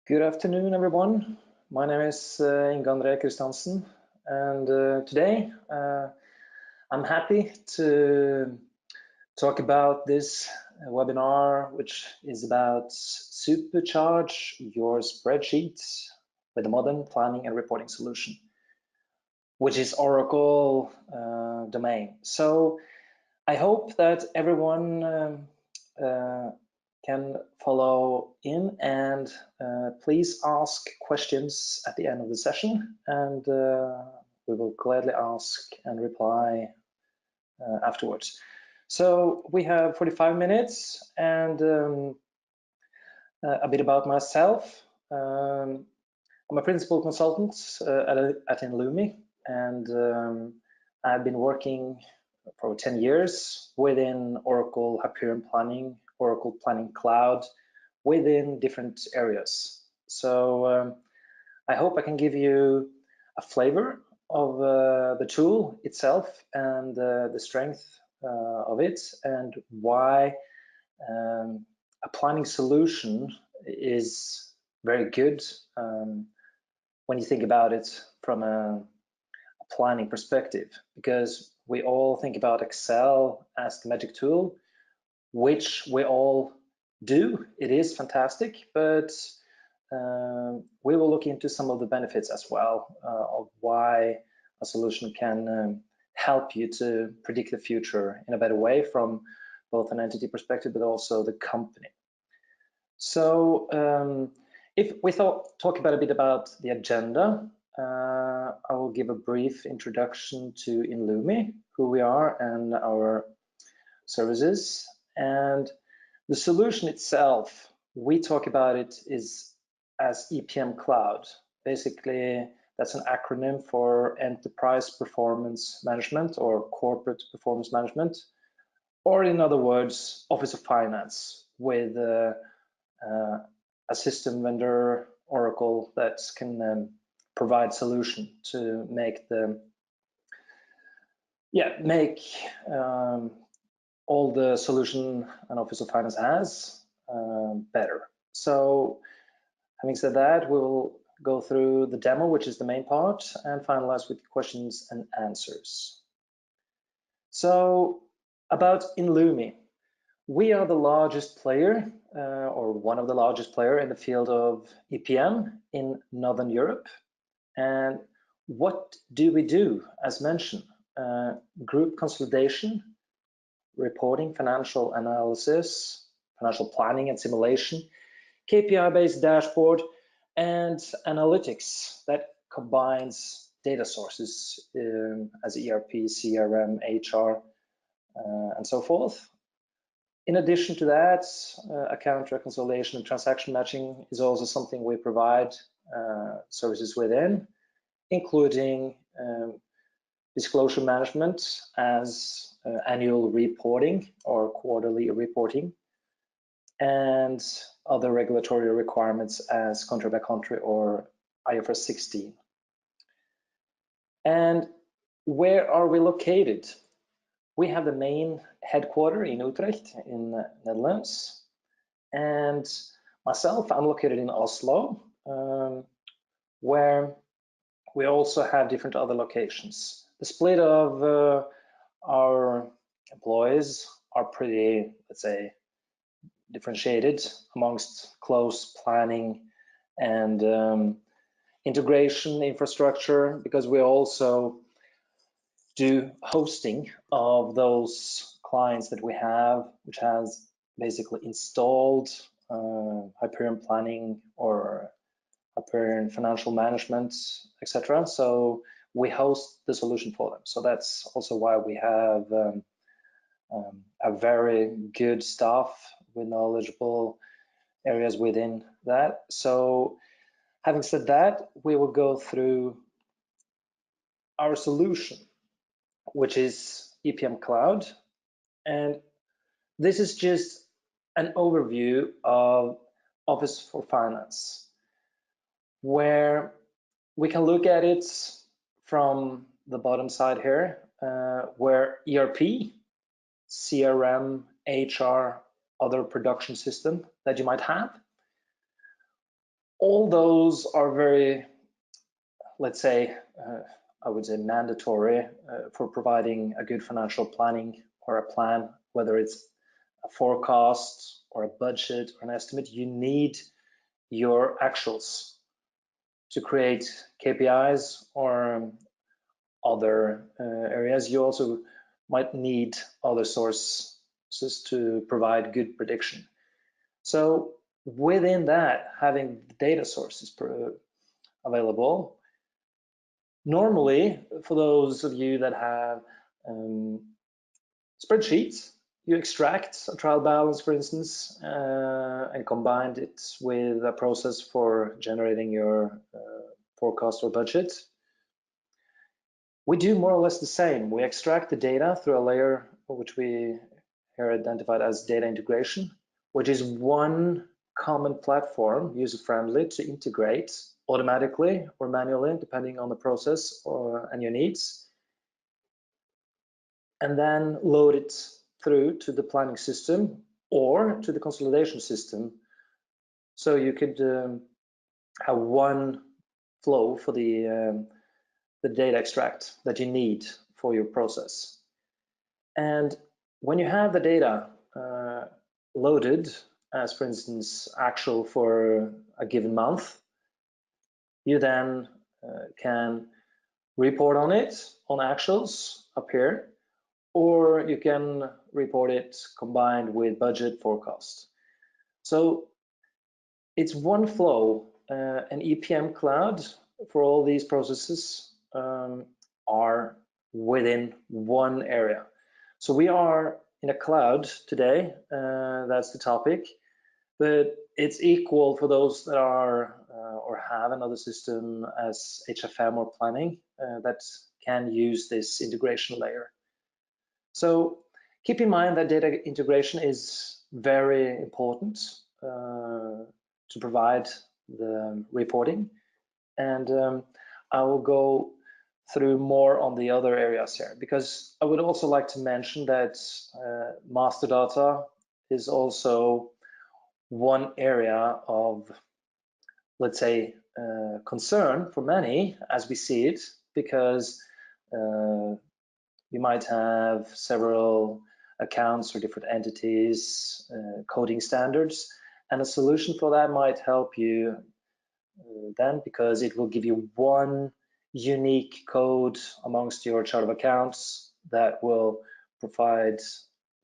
Good afternoon, everyone. My name is Inge André Kristiansen, and today I'm happy to talk about this webinar, which is about Supercharge your spreadsheet with a modern planning and reporting solution, which is Oracle domain. So I hope that everyone can follow in, and please ask questions at the end of the session, and we will gladly ask and reply afterwards. So we have 45 minutes, and a bit about myself. I'm a principal consultant at Inlumi, and I've been working for 10 years within Oracle Hyperion Planning, Oracle Planning Cloud, within different areas. So I hope I can give you a flavor of the tool itself and the strength of it, and why a planning solution is very good when you think about it from a planning perspective, because we all think about Excel as the magic tool, which we all do. It is fantastic, but we will look into some of the benefits as well of why a solution can help you to predict the future in a better way from both an entity perspective, but also the company. So if we talk about a bit about the agenda, I will give a brief introduction to Inlumi, who we are, and our services. And the solution itself, we talk about it is as EPM Cloud. Basically, that's an acronym for Enterprise Performance Management or Corporate Performance Management, or in other words, Office of Finance, with a system vendor, Oracle, that can provide solution to make the all the solution an Office of Finance has better. So having said that, we'll go through the demo, which is the main part, and finalize with questions and answers. So about Inlumi, we are the largest player or one of the largest player in the field of EPM in Northern Europe. And what do we do? As mentioned, group consolidation, reporting, financial analysis, financial planning and simulation, KPI-based dashboard, and analytics that combines data sources as ERP, CRM, HR, and so forth. In addition to that, account reconciliation and transaction matching is also something we provide services within, including disclosure management as annual reporting or quarterly reporting, and other regulatory requirements as country by country or IFRS 16. And where are we located? We have the main headquarters in Utrecht in the Netherlands, and myself, I'm located in Oslo, where we also have different other locations. The split of our employees are pretty, let's say, differentiated amongst close planning and integration infrastructure, because we also do hosting of those clients that we have, which has basically installed Hyperion Planning or Hyperion Financial Management, etc. So we host the solution for them. So that's also why we have a very good staff with knowledgeable areas within that. So having said that, we will go through our solution, which is EPM Cloud. And this is just an overview of Office for Finance, where we can look at it from the bottom side here, where ERP, CRM, HR, other production system that you might have, All those are very, let's say, I would say mandatory for providing a good financial planning or a plan, whether it's a forecast or a budget or an estimate. You need your actuals to create KPIs or other areas. You also might need other sources to provide good prediction. So within that, having data sources available, normally for those of you that have spreadsheets, you extract a trial balance, for instance, and combine it with a process for generating your forecast or budget. We do more or less the same. We extract the data through a layer which we here identified as data integration, which is one common platform, user-friendly, to integrate automatically or manually, depending on the process and your needs, and then load it through to the planning system or to the consolidation system. So you could have one flow for the data extract that you need for your process. And when you have the data loaded, as for instance, actual for a given month, you then can report on it on actuals up here, or you can report it combined with budget forecast. So it's one flow. An EPM cloud for all these processes are within one area. So we are in a cloud today, that's the topic, but it's equal for those that are or have another system as HFM or planning that can use this integration layer. So keep in mind that data integration is very important to provide the reporting, and I will go through more on the other areas here, because I would also like to mention that master data is also one area of, let's say, concern for many as we see it, because you might have several accounts or different entities, coding standards, and a solution for that might help you then, because it will give you one unique code amongst your chart of accounts that will provide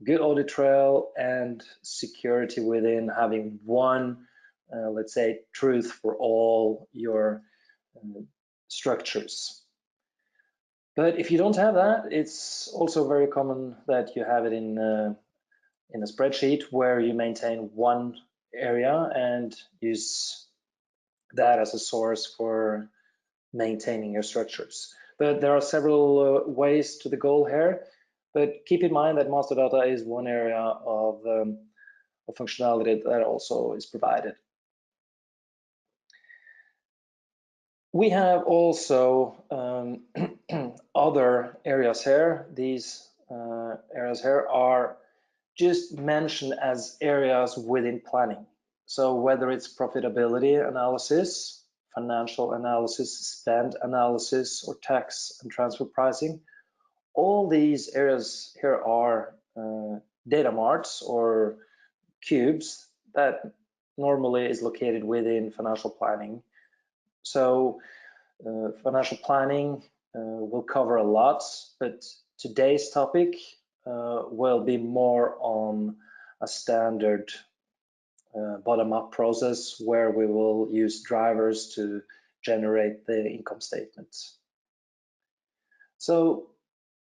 good audit trail and security within having one, let's say, truth for all your structures. But if you don't have that, it's also very common that you have it in a spreadsheet where you maintain one area and use that as a source for maintaining your structures. But there are several ways to the goal here, but keep in mind that master data is one area of functionality that also is provided. We have also other areas here. These areas here are just mentioned as areas within planning. So whether it's profitability analysis, financial analysis, spend analysis, or tax and transfer pricing, all these areas here are data marts or cubes that normally is located within financial planning. So financial planning will cover a lot, but today's topic will be more on a standard bottom-up process where we will use drivers to generate the income statements. So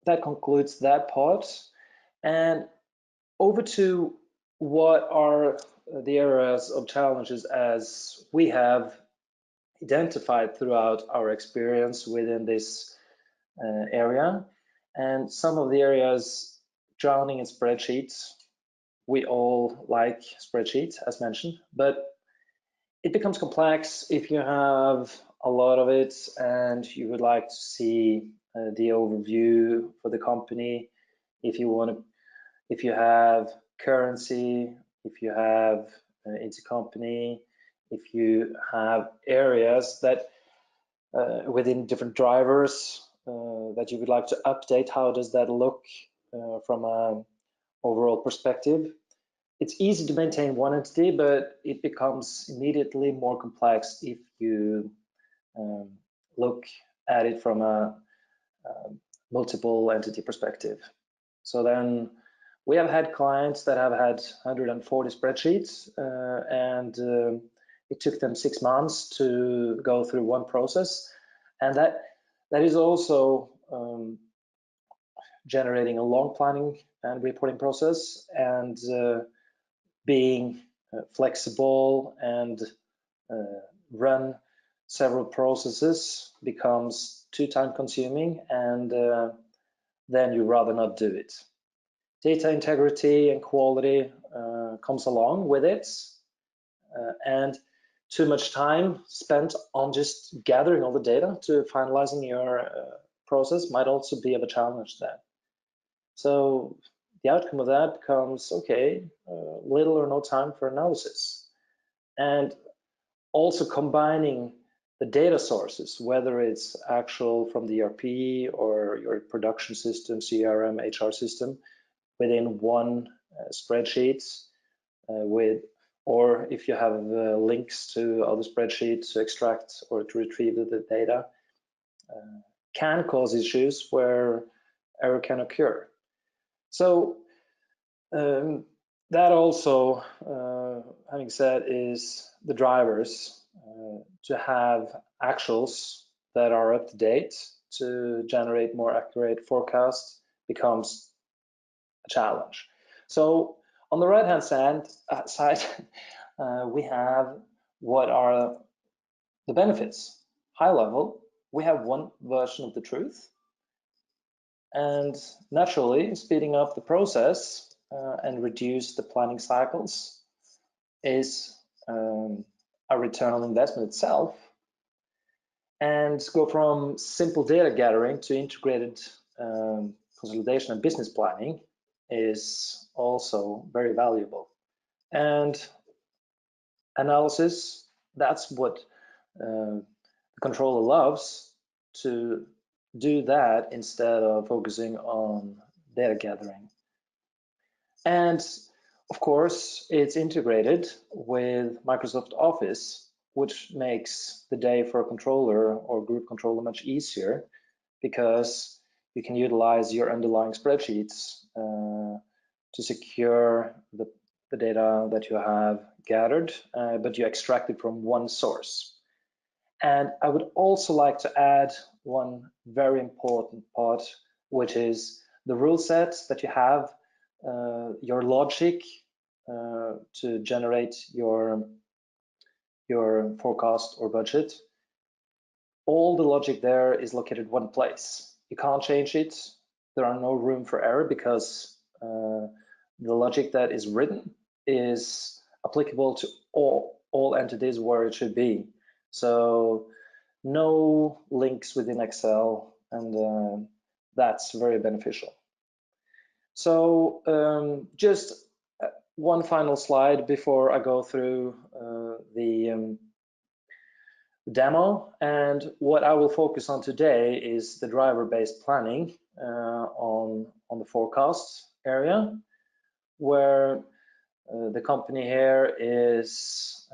that concludes that part, and over to what are the areas of challenges as we have identified throughout our experience within this area. And some of the areas drowning in spreadsheets. We all like spreadsheets, as mentioned, but it becomes complex if you have a lot of it and you would like to see the overview for the company. If you have currency, if you have intercompany, if you have areas that within different drivers that you would like to update, how does that look from an overall perspective? It's easy to maintain one entity, but it becomes immediately more complex if you look at it from a multiple entity perspective. So then we have had clients that have had 140 spreadsheets and it took them 6 months to go through one process, and that is also generating a long planning and reporting process, and being flexible and run several processes becomes too time consuming, and then you rather not do it. Data integrity and quality comes along with it, and too much time spent on just gathering all the data to finalizing your process might also be of a challenge then. So the outcome of that becomes, okay, little or no time for analysis. And also combining the data sources, whether it's actual from the ERP or your production system, CRM, HR system, within one spreadsheet or if you have links to other spreadsheets to extract or to retrieve the data, can cause issues where error can occur. So that also, having said, is the drivers to have actuals that are up to date to generate more accurate forecasts becomes a challenge. So on the right hand side, we have what are the benefits. High level, we have one version of the truth, and naturally speeding up the process and reduce the planning cycles is a return on investment itself. And go from simple data gathering to integrated consolidation and business planning is also very valuable. And analysis, that's what the controller loves, to do that instead of focusing on data gathering. And of course, it's integrated with Microsoft Office, which makes the day for a controller or group controller much easier, because you can utilize your underlying spreadsheets to secure the data that you have gathered, but you extract it from one source. And I would also like to add one very important part, which is the rule sets that you have, your logic to generate your forecast or budget. All the logic there is located one place. You can't change it. There are no room for error, because the logic that is written is applicable to all entities where it should be. So no links within Excel, and that's very beneficial. So just one final slide before I go through the demo, and what I will focus on today is the driver-based planning on the forecast area, where the company here is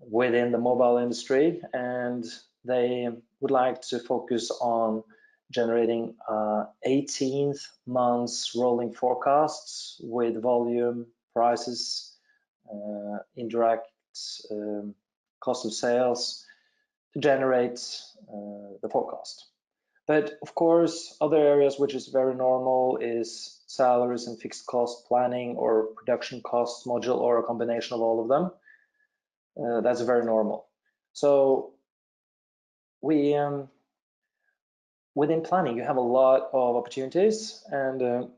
within the mobile industry, and they would like to focus on generating 18th months rolling forecasts with volume, prices, indirect cost of sales to generate the forecast. But of course, other areas which is very normal is salaries and fixed cost planning, or production cost module, or a combination of all of them. That's very normal. So we within planning, you have a lot of opportunities, and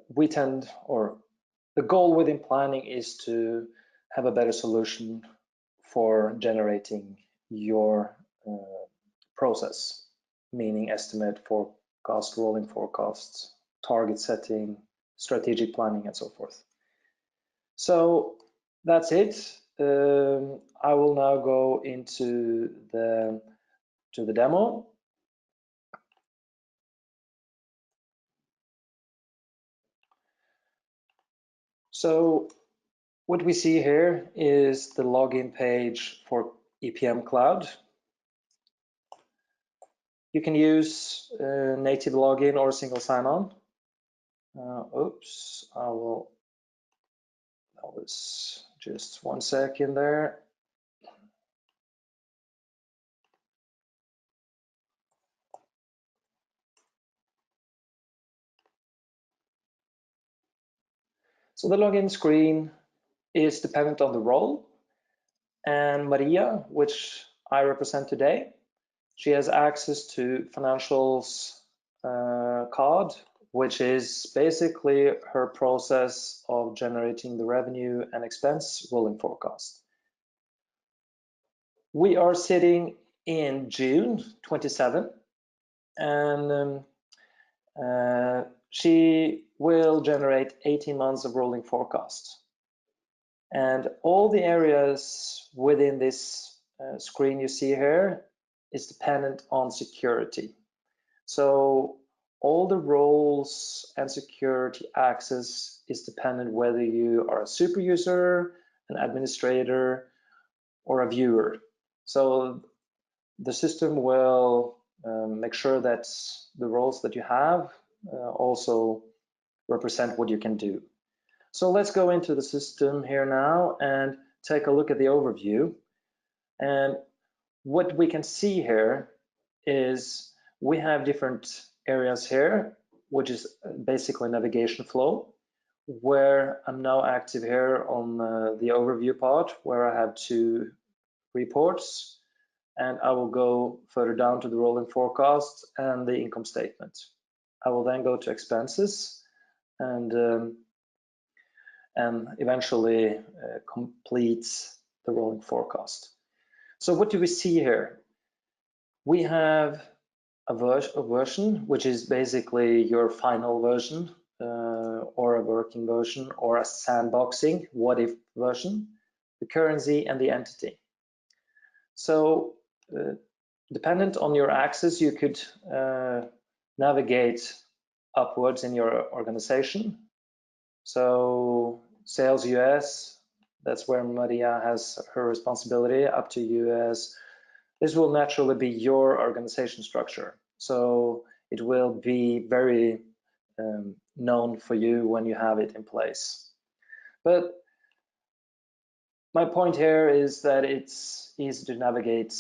we tend, or the goal within planning is to have a better solution for generating your process, meaning estimate, forecast, rolling forecasts, target setting, strategic planning, and so forth. So that's it. I will now go into the demo. So what we see here is the login page for EPM Cloud. You can use native login or single sign-on. Oops, that was just 1 second there. So the login screen is dependent on the role, and Maria, which I represent today, she has access to financials card, which is basically her process of generating the revenue and expense rolling forecast. We are sitting in June 27, and she will generate 18 months of rolling forecast. And all the areas within this screen you see here is dependent on security. So all the roles and security access is dependent whether you are a super user, an administrator, or a viewer. So the system will make sure that the roles that you have also represent what you can do. So let's go into the system here now and take a look at the overview. And what we can see here is we have different areas here, which is basically navigation flow, where I'm now active here on the overview part, where I have 2 reports, and I will go further down to the rolling forecast and the income statement. I will then go to expenses and eventually complete the rolling forecast. So what do we see here? We have a version, which is basically your final version or a working version or a sandboxing what if version, the currency and the entity. So dependent on your access, you could navigate upwards in your organization. So sales US, that's where Maria has her responsibility, up to US. This will naturally be your organization structure. So it will be very known for you when you have it in place. But my point here is that it's easy to navigate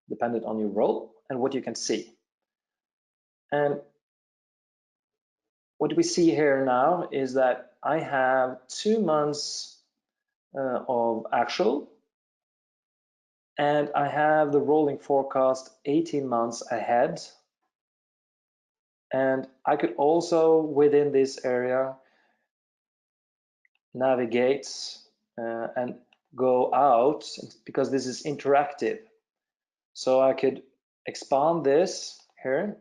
dependent on your role and what you can see. And what we see here now is that I have 2 months of actual, and I have the rolling forecast 18 months ahead. And I could also, within this area, navigate and go out, because this is interactive. So I could expand this here.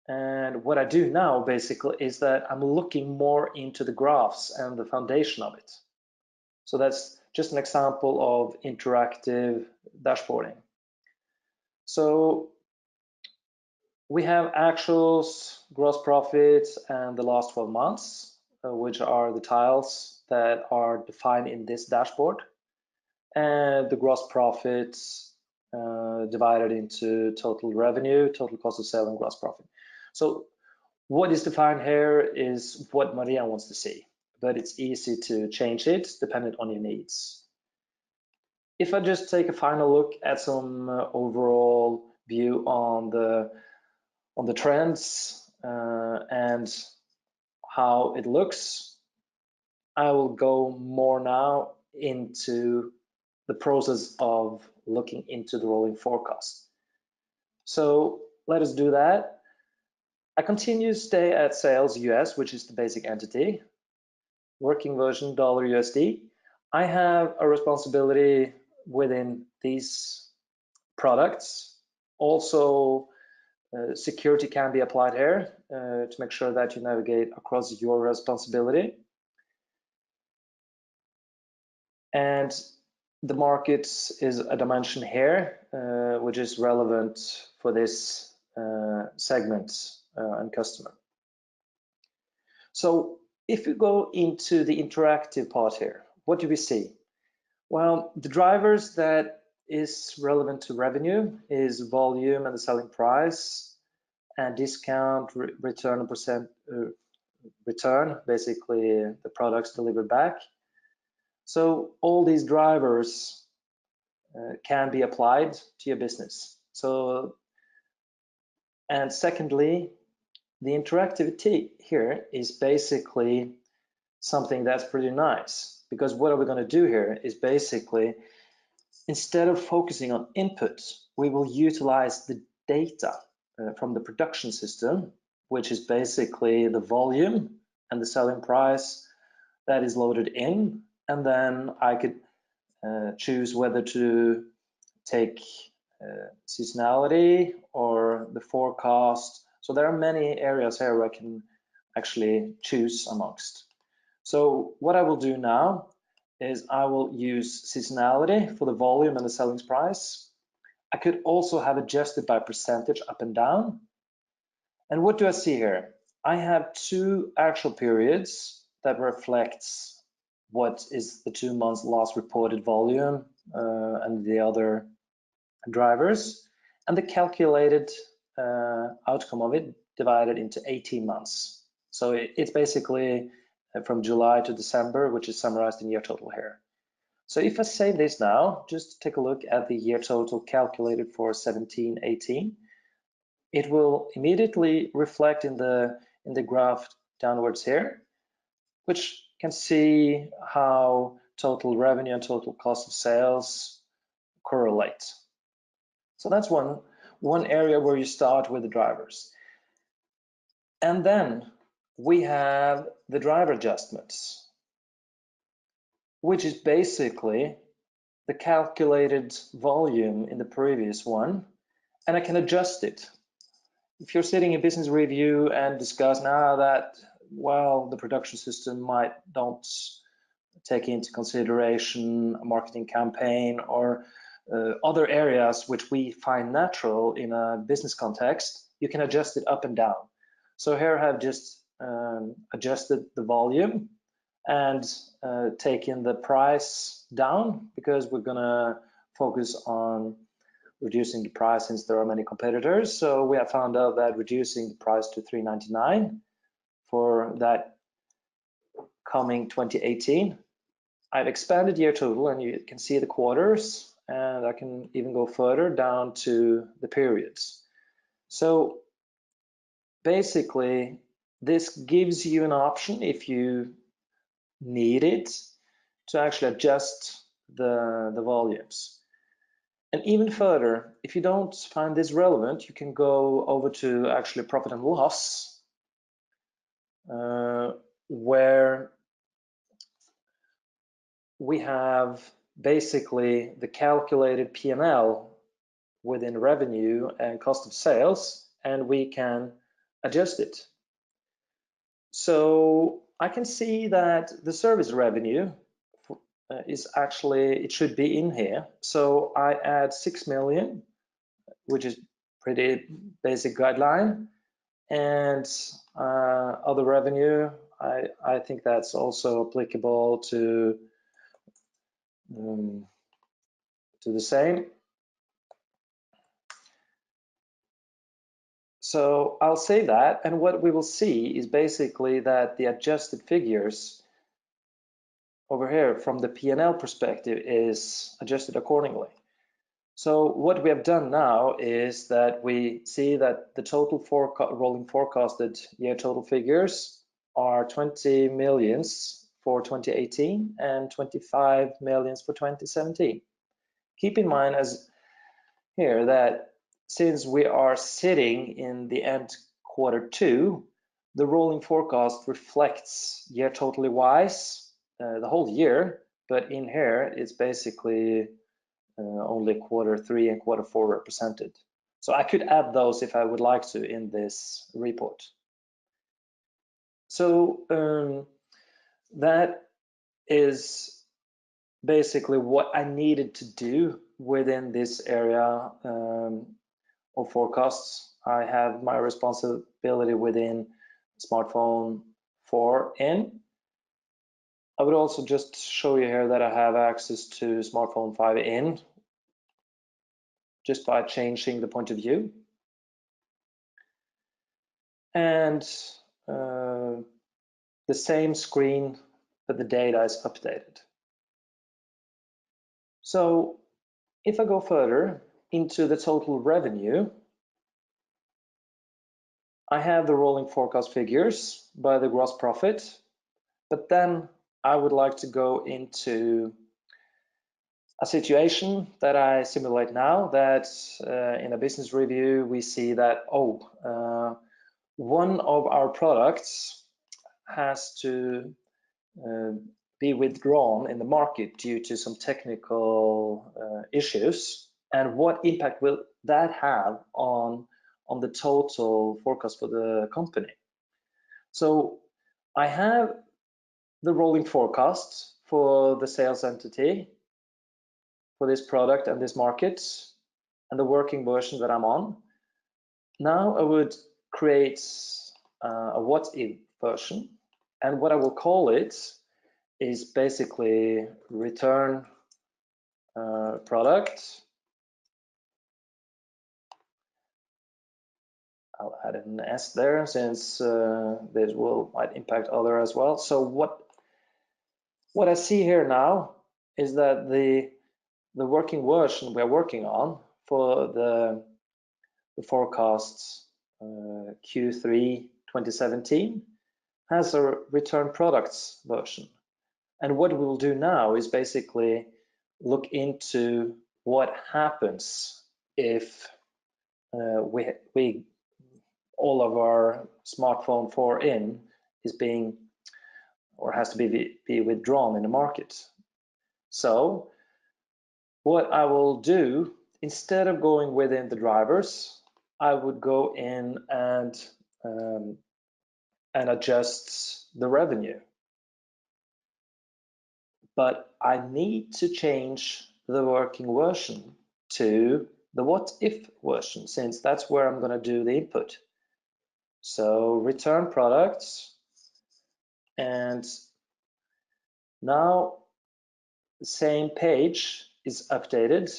And what I do now basically is that I'm looking more into the graphs and the foundation of it. So that's just an example of interactive dashboarding. So we have actuals, gross profits, and the last 12 months, which are the tiles that are defined in this dashboard, and the gross profits divided into total revenue, total cost of sale, and gross profit. So what is defined here is what Maria wants to see, but it's easy to change it depending on your needs. If I just take a final look at some overall view on the trends and how it looks, I will go more now into the process of looking into the rolling forecast. So let us do that. I continue to stay at sales US, which is the basic entity, working version dollar USD. I have a responsibility within these products. Also, security can be applied here to make sure that you navigate across your responsibility. And the market is a dimension here, which is relevant for this segment and customer. So if you go into the interactive part here, what do we see? Well, the drivers that is relevant to revenue is volume and the selling price, and discount, return, return, basically the products delivered back. So all these drivers can be applied to your business. So, and secondly, the interactivity here is basically something that's pretty nice, because what are we going to do here is basically, instead of focusing on input, we will utilize the data from the production system, which is basically the volume and the selling price that is loaded in, and then I could choose whether to take seasonality or the forecast. So there are many areas here where I can actually choose amongst. So what I will do now is I will use seasonality for the volume and the selling price. I could also have adjusted by percentage up and down. And what do I see here? I have two actual periods that reflects what is the 2 months last reported volume and the other drivers, and the calculated outcome of it divided into 18 months. So it's basically from July to December, which is summarized in year total here. So if I save this now, just take a look at the year total calculated for 17-18, it will immediately reflect in the graph downwards here, which can see how total revenue and total cost of sales correlate. So that's one area where you start with the drivers. And then we have the driver adjustments, which is basically the calculated volume in the previous one, and I can adjust it. If you're sitting in business review and discuss now that, well, the production system don't take into consideration a marketing campaign or other areas which we find natural in a business context, you can adjust it up and down. So here I have just adjusted the volume and taken the price down, because we're gonna focus on reducing the price since there are many competitors. So we have found out that reducing the price to $3.99 for that coming 2018. I've expanded year total, and you can see the quarters, and I can even go further down to the periods. So basically, this gives you an option, if you need it, to actually adjust the volumes. And even further, if you don't find this relevant, you can go over to actually profit and loss, where we have basically the calculated P&L within revenue and cost of sales, and we can adjust it. So I can see that the service revenue is actually, it should be in here. So I add 6 million, which is pretty basic guideline, and other revenue, I think that's also applicable to the same. So I'll say that, and what we will see is basically that the adjusted figures over here from the P&L perspective is adjusted accordingly. So what we have done now is that we see that the total rolling forecasted year total figures are 20 millions for 2018 and 25 millions for 2017. Keep in mind as here that since we are sitting in the end Q2, the rolling forecast reflects year totally wise the whole year, but in here it's basically only Q3 and Q4 represented. So I could add those if I would like to in this report. So that is basically what I needed to do within this area of forecasts. I have my responsibility within smartphone 4 in. I would also just show you here that I have access to smartphone 5 in just by changing the point of view. And the same screen, but the data is updated. So if I go further into the total revenue, I have the rolling forecast figures by the gross profit, but then I would like to go into a situation that I simulate now, that in a business review we see that, one of our products has to be withdrawn in the market due to some technical issues, and what impact will that have on the total forecast for the company. So I have the rolling forecast for the sales entity for this product and this market and the working version that I'm on. Now I would create a what if version, and what I will call it is basically return product. I'll add an S there since this might impact other as well. So what I see here now is that the working version we're working on for the forecasts Q3 2017 has a return products version. And what we'll do now is basically look into what happens if we all of our smartphone 4 in is being or has to be withdrawn in the market. So what I will do, instead of going within the drivers, I would go in and adjust the revenue. But I need to change the working version to the what if version, since that's where I'm going to do the input. So return products, and now the same page is updated,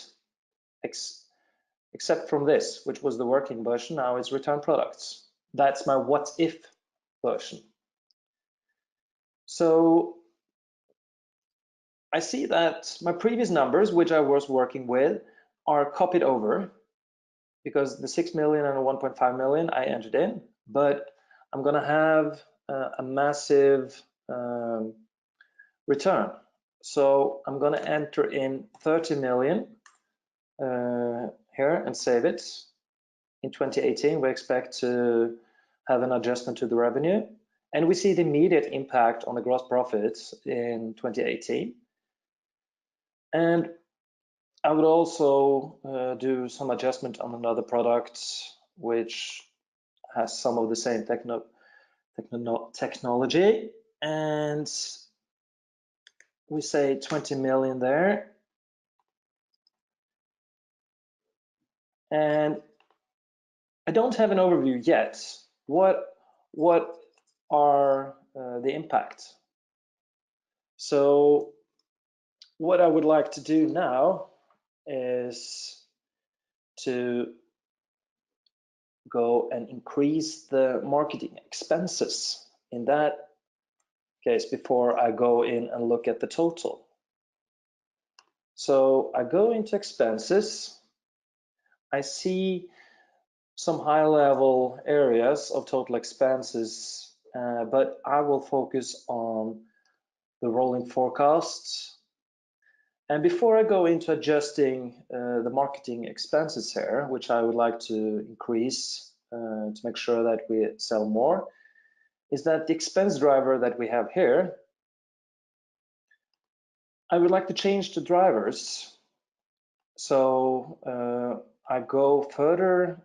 except from this, which was the working version. Now it's return products. That's my what if version. So I see that my previous numbers, which I was working with, are copied over because the 6 million and the 1.5 million I entered in, but I'm going to have a massive return. So I'm going to enter in 30 million here and save it. In 2018, we expect to have an adjustment to the revenue, and we see the immediate impact on the gross profits in 2018. And I would also do some adjustment on another product which has some of the same technology, and we say 20 million there. And I don't have an overview yet. What are the impact? So what I would like to do now is to go and increase the marketing expenses in that case before I go in and look at the total. So I go into expenses. I see some high-level areas of total expenses, but I will focus on the rolling forecasts. And before I go into adjusting the marketing expenses here, which I would like to increase to make sure that we sell more, is that the expense driver that we have here, I would like to change the drivers. So I go further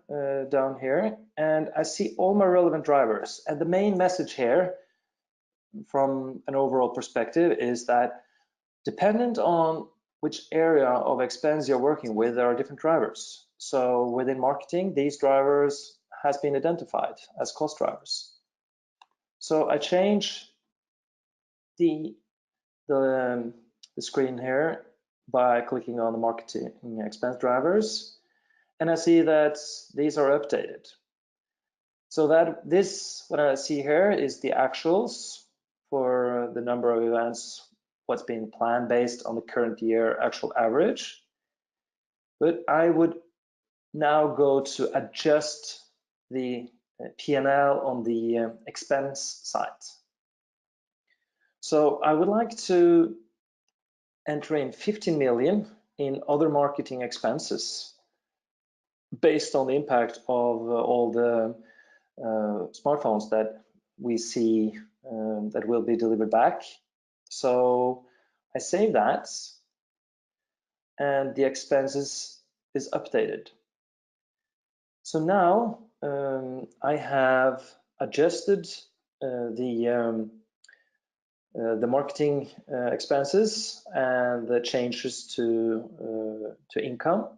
down here and I see all my relevant drivers. And the main message here from an overall perspective is that Dependent on which area of expense you're working with, there are different drivers. So within marketing, these drivers has been identified as cost drivers. So I change the screen here by clicking on the marketing expense drivers, and I see that these are updated. So that what I see here is the actuals for the number of events, what's being planned based on the current year actual average. But I would now go to adjust the P&L on the expense side. So I would like to enter in 15 million in other marketing expenses based on the impact of all the smartphones that we see that will be delivered back. So I save that, and the expenses is updated. So now I have adjusted the marketing expenses and the changes to income.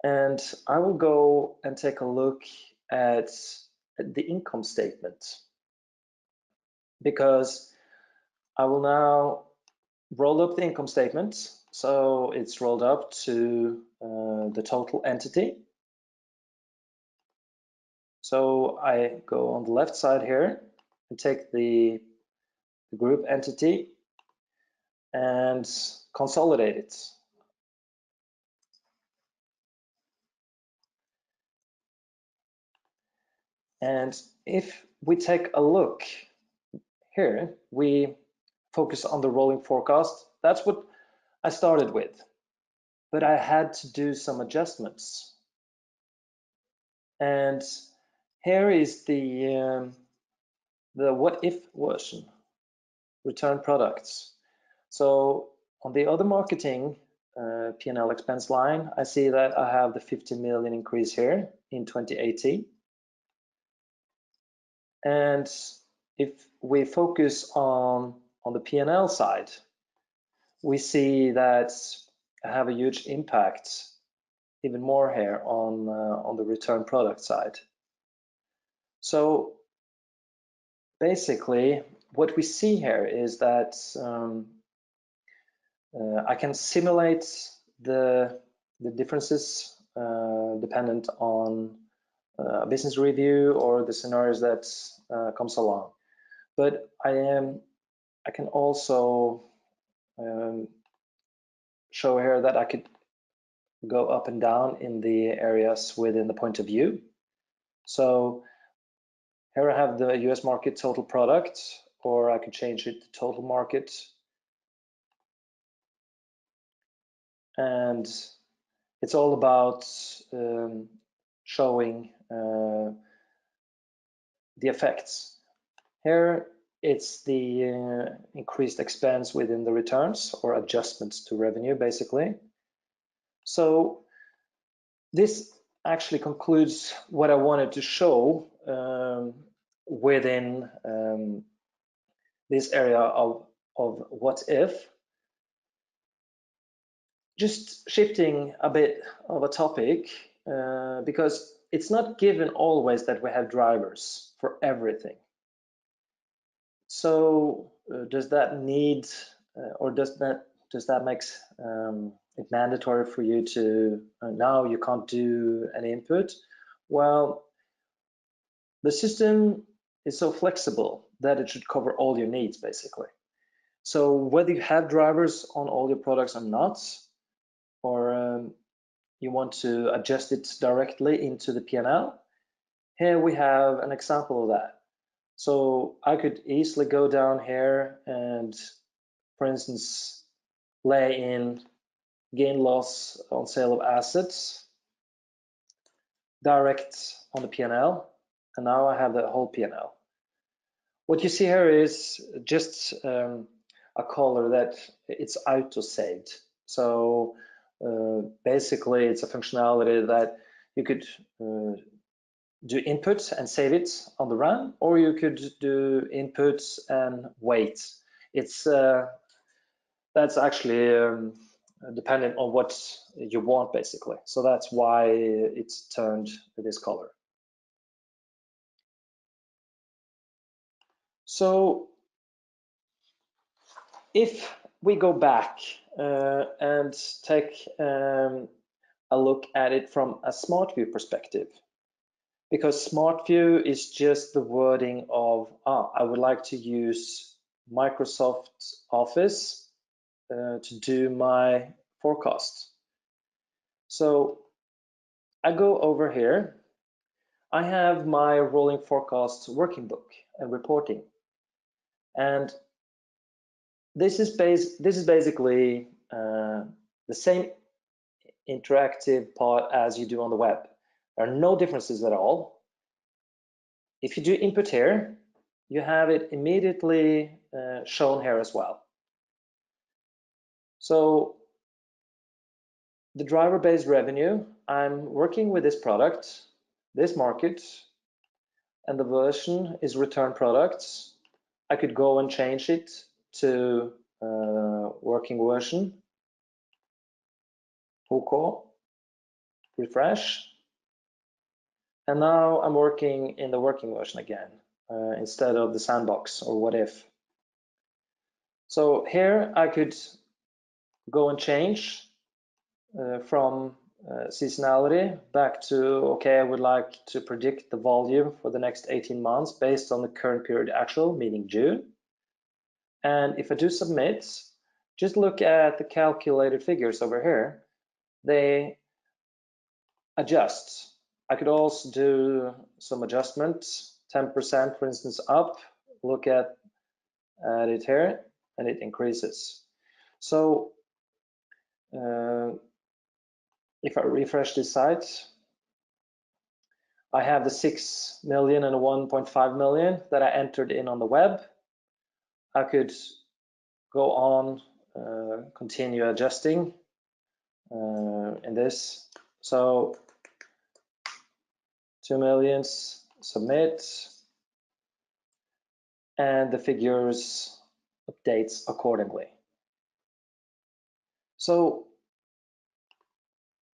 And I will go and take a look at the income statement, because I will now roll up the income statement. So it's rolled up to the total entity. So I go on the left side here and take the group entity and consolidate it. And if we take a look here, we focus on the rolling forecast. That's what I started with, but I had to do some adjustments. And here is the what if version, return products. So on the other marketing P&L expense line, I see that I have the 50 million increase here in 2018. And if we focus on the P&L side, we see that I have a huge impact, even more here on the return product side. So basically, what we see here is that I can simulate the differences dependent on a business review or the scenarios that comes along. But I can also show here that I could go up and down in the areas within the point of view. So here I have the US market total product, or I could change it to total market. And it's all about showing the effects. Here it's the increased expense within the returns, or adjustments to revenue, basically. So this actually concludes what I wanted to show within this area of what if. Just shifting a bit of a topic, because it's not given always that we have drivers for everything. So does that need, or does that make it mandatory for you to now you can't do any input? Well, the system is so flexible that it should cover all your needs, basically. So whether you have drivers on all your products or not, or you want to adjust it directly into the P&L, here we have an example of that. So I could easily go down here and, for instance, lay in gain loss on sale of assets direct on the P&L, and now I have the whole P&L. What you see here is just a color that it's auto-saved. So basically it's a functionality that you could do input and save it on the run, or you could do inputs and wait. It's that's actually dependent on what you want, basically. So that's why it's turned this color. So if we go back and take a look at it from a Smart View perspective, because Smart View is just the wording of, I would like to use Microsoft Office to do my forecast. So I go over here. I have my rolling forecast working book and reporting. And this is basically the same interactive part as you do on the web. There are no differences at all. If you do input here, you have it immediately shown here as well. So the driver-based revenue, I'm working with this product, this market, and the version is return products. I could go and change it to working version, OK, refresh. And now I'm working in the working version again, instead of the sandbox or what if. So here I could go and change from seasonality back to, okay, I would like to predict the volume for the next 18 months based on the current period actual, meaning June. And if I do submit, just look at the calculated figures over here. They adjust. I could also do some adjustments, 10%, for instance, up. Look at it here, and it increases. So if I refresh this site, I have the 6 million and 1.5 million that I entered in on the web. I could go on, continue adjusting in this. So 2 millions, submit, and the figures updates accordingly. So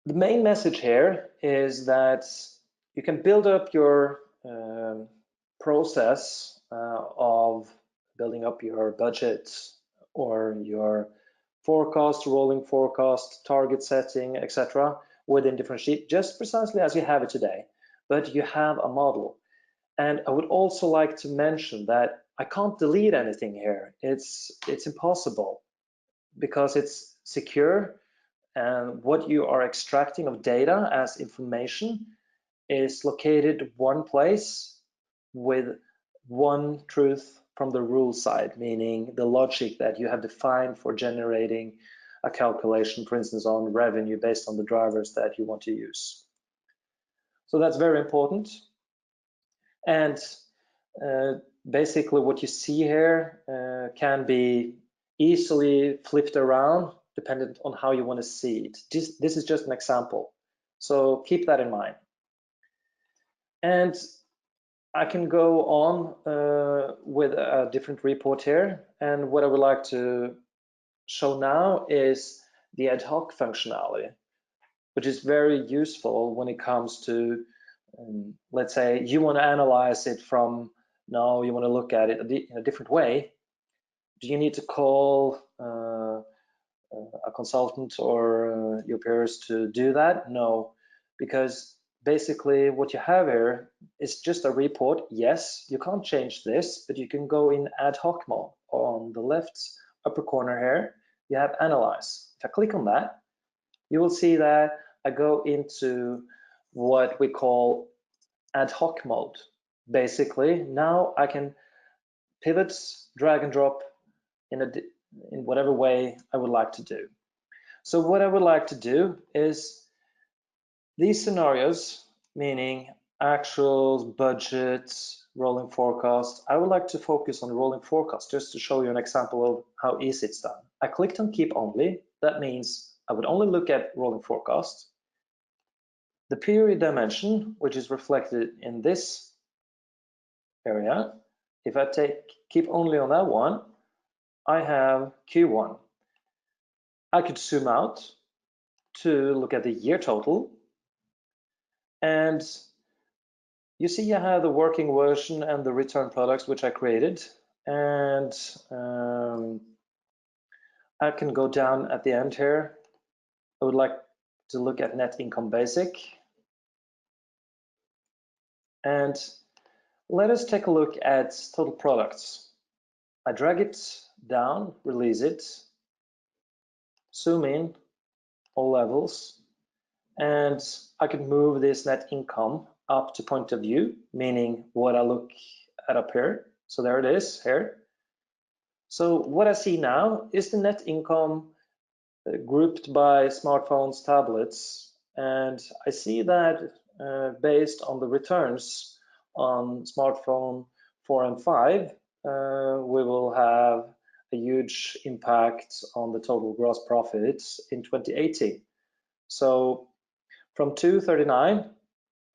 the main message here is that you can build up your process of building up your budget or your forecast, rolling forecast, target setting, etc. within different sheets, just precisely as you have it today, but you have a model. And I would also like to mention that I can't delete anything here. It's impossible because it's secure, and what you are extracting of data as information is located one place with one truth from the rule side, meaning the logic that you have defined for generating a calculation, for instance, on revenue based on the drivers that you want to use. So that's very important. And basically what you see here can be easily flipped around dependent on how you want to see it. This is just an example, so keep that in mind. And I can go on with a different report here, and what I would like to show now is the ad hoc functionality, which is very useful when it comes to let's say you want to analyze it from now, you want to look at it in a different way. Do you need to call a consultant or your peers to do that? No, because basically what you have here is just a report. Yes, you can't change this, but you can go in ad hoc mode. On the left upper corner here, you have analyze. If I click on that, you will see that I go into what we call ad hoc mode. Basically, now I can pivot, drag and drop in whatever way I would like to do. So what I would like to do is these scenarios, meaning actuals, budgets, rolling forecast, I would like to focus on rolling forecast just to show you an example of how easy it's done. I clicked on keep only. That means I would only look at rolling forecast. The period dimension, which is reflected in this area, if I keep only on that one, I have Q1. I could zoom out to look at the year total. And you see I have the working version and the return products which I created. And I can go down at the end here. I would like to look at net income basic. And let us take a look at total products. I drag it down, release it, zoom in, all levels, and I can move this net income up to point of view, meaning what I look at up here. So there it is here. So what I see now is the net income grouped by smartphones, tablets, and I see that based on the returns on smartphone 4 and 5, we will have a huge impact on the total gross profits in 2018. So from 239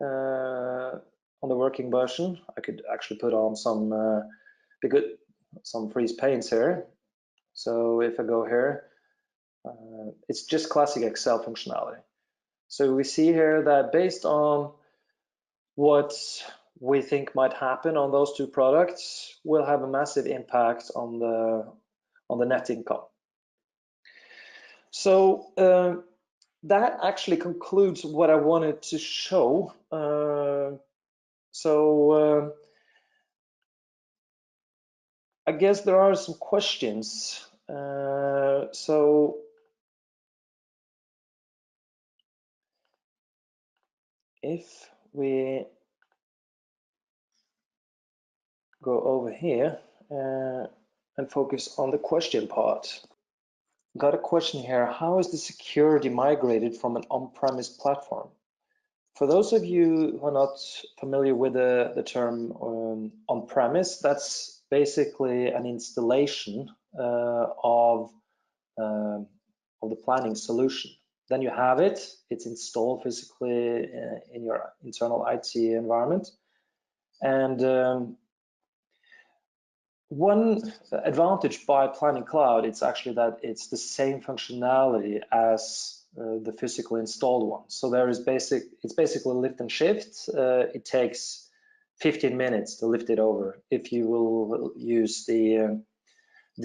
on the working version, I could actually put on some freeze paints here. So if I go here, it's just classic Excel functionality. So we see here that based on what we think might happen on those two products will have a massive impact on the net income. So that actually concludes what I wanted to show. I guess there are some questions. So if we go over here and focus on the question part. Got a question here. How is the security migrated from an on-premise platform? For those of you who are not familiar with the term on-premise, that's basically an installation of the planning solution. Then you have it, it's installed physically in your internal IT environment. And one advantage by Planning Cloud, it's actually that it's the same functionality as the physical installed one. So there is it's basically lift and shift. It takes 15 minutes to lift it over if you will use the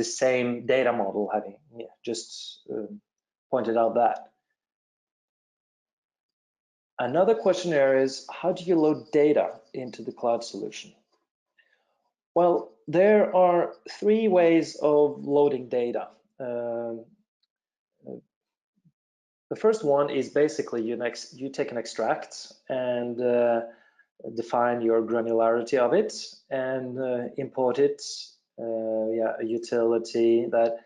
same data model, having just pointed out that. Another question here is, how do you load data into the cloud solution? Well, there are three ways of loading data. The first one is basically you take an extract and define your granularity of it and import it, a utility that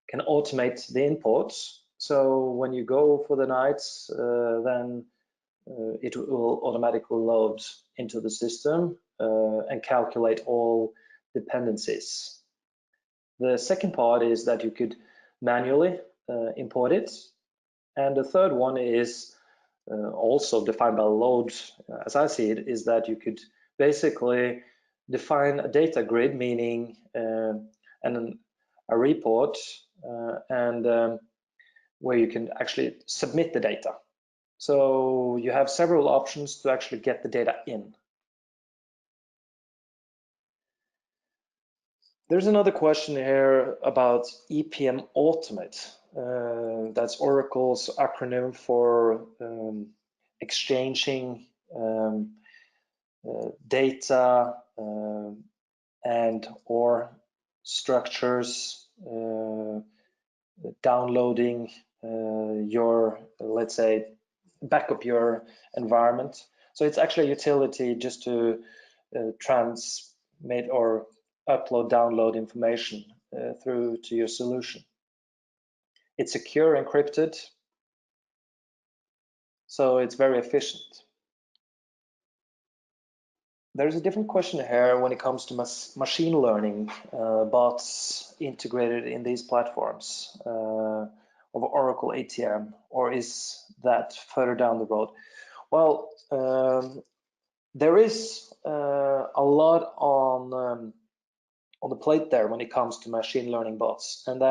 can automate the imports. So when you go for the nights, then it will automatically load into the system and calculate all dependencies. The second part is that you could manually import it. And the third one is also defined by load, as I see it, is that you could basically define a data grid, meaning a report and where you can actually submit the data. So you have several options to actually get the data in. There's another question here about EPM Ultimate. That's Oracle's acronym for exchanging data and or structures, downloading your, let's say, backup your environment. So it's actually a utility just to transmit or upload, download information through to your solution. It's secure, encrypted, so it's very efficient. There's a different question here when it comes to machine learning bots integrated in these platforms of Oracle ATM, or is that further down the road? Well, there is a lot on the plate there when it comes to machine learning bots, and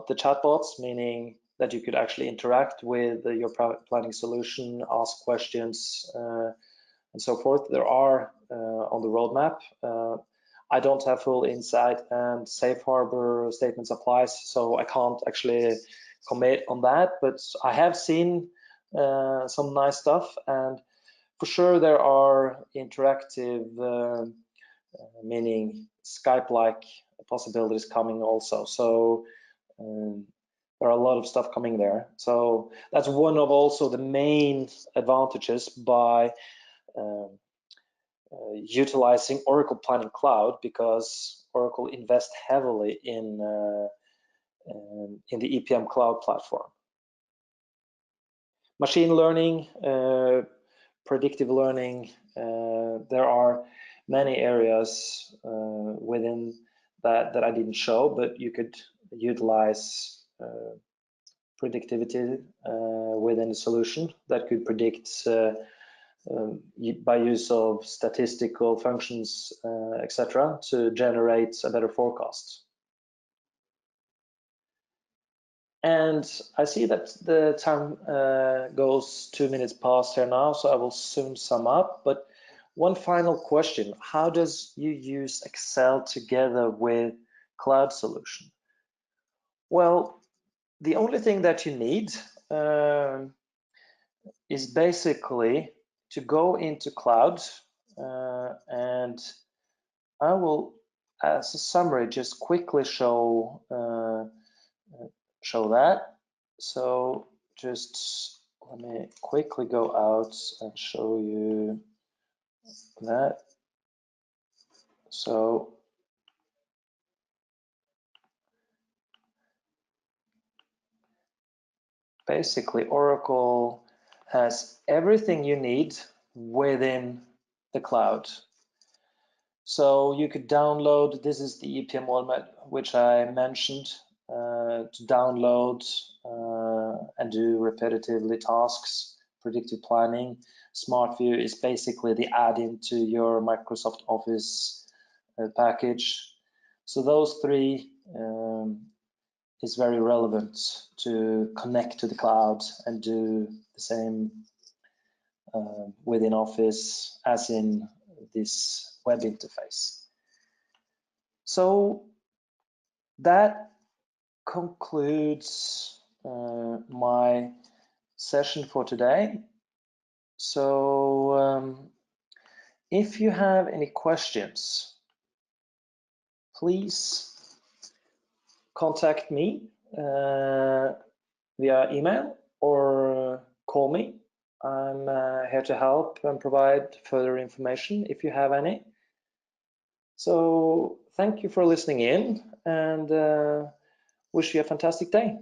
the chatbots, meaning that you could actually interact with your planning solution, ask questions, and so forth. There are on the roadmap. I don't have full insight, and safe harbor statements applies, so I can't actually commit on that, but I have seen some nice stuff, and for sure there are interactive, meaning Skype-like possibilities coming also. So there are a lot of stuff coming there. So that's one of also the main advantages by utilizing Oracle Planning Cloud, because Oracle invests heavily in the EPM Cloud platform. Machine learning, predictive learning, there are many areas within that I didn't show, but you could utilize predictivity within a solution that could predict by use of statistical functions, etc., to generate a better forecast. And I see that the time goes 2 minutes past here now, so I will soon sum up. But one final question: how does you use Excel together with cloud solution? Well, the only thing that you need is basically to go into cloud, and I will, as a summary, just quickly show that. So just let me quickly go out and show you that. So basically Oracle has everything you need within the cloud. So you could download, this is the EPM wallet which I mentioned, to download and do repetitively tasks, predictive planning. Smart View is basically the add-in to your Microsoft Office package. So those three is very relevant to connect to the cloud and do the same within Office as in this web interface. So that concludes my session for today. So if you have any questions, please contact me via email or call me. I'm here to help and provide further information if you have any. So thank you for listening in, and wish you a fantastic day.